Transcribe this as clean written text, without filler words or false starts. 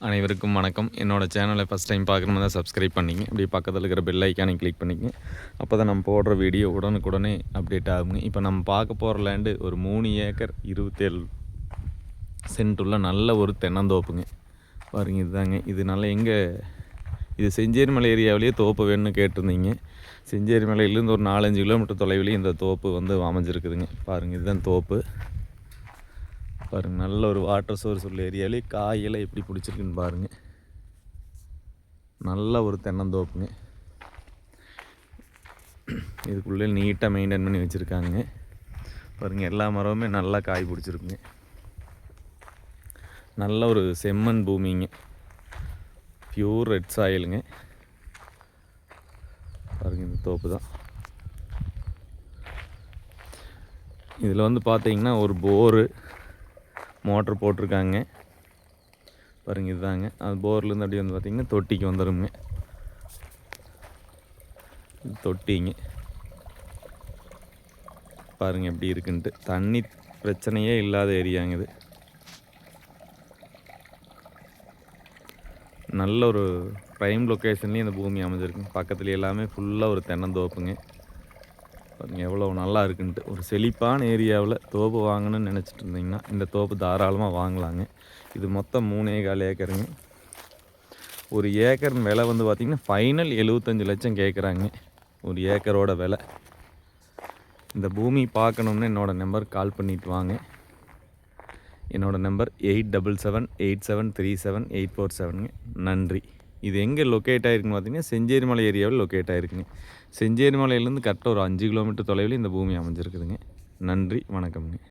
அனைவருக்கும் வணக்கம். என்னோடய சேனலை ஃபஸ்ட் டைம் பார்க்குறவங்க தான் சப்ஸ்கிரைப் பண்ணிங்க. அப்படியே பக்கத்தில் இருக்கிற பெல் ஐக்கானை கிளிக் பண்ணிங்க. அப்போ தான் நம்ம போடுற வீடியோ உடனுக்குடனே அப்டேட் ஆகுங்க. இப்போ நம்ம பார்க்க போகிற லேண்டு ஒரு 3 ஏக்கர் 27 சென்ட் உள்ள நல்ல ஒரு தென்னந்தோப்புங்க. பாருங்க, இதுதாங்க. இது நல்லா இது செஞ்சேரிமலை ஏரியாவிலேயே தோப்பு வேணும்னு கேட்டிருந்தீங்க. செஞ்சேரிமலையிலேருந்து ஒரு 4-5 கிலோமீட்டர் தொலைவிலேயே இந்த தோப்பு அமைஞ்சிருக்குதுங்க. பாருங்கள், இதுதான் தோப்பு. பாருங்கள், நல்ல ஒரு வாட்டர் சோர்ஸ் உள்ள ஏரியாவிலே காயெல்லாம் எப்படி பிடிச்சிருக்குன்னு பாருங்கள். நல்ல ஒரு தென்னந்தோப்புங்க. இதுக்குள்ளே நீட்டாக மெயின்டைன் பண்ணி வச்சுருக்காங்க. பாருங்கள், எல்லா மரமுமே நல்லா காய் பிடிச்சிருக்குங்க. நல்ல ஒரு செம்மண் பூமிங்க, பியூர் ரெட் சாயிலுங்க. பாருங்கள், இந்த தோப்பு தான். இதில் பார்த்தீங்கன்னா ஒரு போரு மோட்ரு போட்டிருக்காங்க. பாருங்கள், இதுதாங்க. அது போர்லேருந்து அப்படியே பார்த்திங்கன்னா தொட்டிக்கு வந்துடுங்க. தொட்டிங்க பாருங்கள் எப்படி இருக்குன்ட்டு. தண்ணி பிரச்சனையே இல்லாத ஏரியாங்க இது. நல்ல ஒரு ப்ரைம் லொக்கேஷன்லேயும் இந்த பூமி அமைஞ்சிருக்குங்க. பக்கத்துல எல்லாமே ஃபுல்லாக ஒரு தென்னந்தோப்புங்க. பாருங்கள் எவ்வளோ நல்லா இருக்குன்ட்டு. ஒரு செழிப்பான ஏரியாவில் தோப்பு வாங்கணும்னு நினச்சிட்டு இருந்தீங்கன்னா இந்த தோப்பு தாராளமாக வாங்கலாங்க. இது மொத்தம் 3.25 ஏக்கருங்க. ஒரு ஏக்கர் விலை பார்த்திங்கன்னா ஃபைனல் 75 லட்சம் கேட்குறாங்க ஒரு ஏக்கரோட விலை. இந்த பூமி பார்க்கணுன்னு என்னோடய நம்பருக்கு கால் பண்ணிவிட்டு வாங்க. என்னோடய நம்பர் 8778737847. நன்றி. இது எங்கே லொக்கேட் ஆகிருக்குன்னு பார்த்தீங்கன்னா செஞ்சேரிமலை ஏரியாவில் லொக்கேட் ஆகிருக்குங்க. செஞ்சேரிமலையிலேருந்து கரெக்டாக ஒரு 5 கிலோமீட்டர் தொலைவில் இந்த பூமி அமைஞ்சிருக்குதுங்க. நன்றி, வணக்கம்ங்க.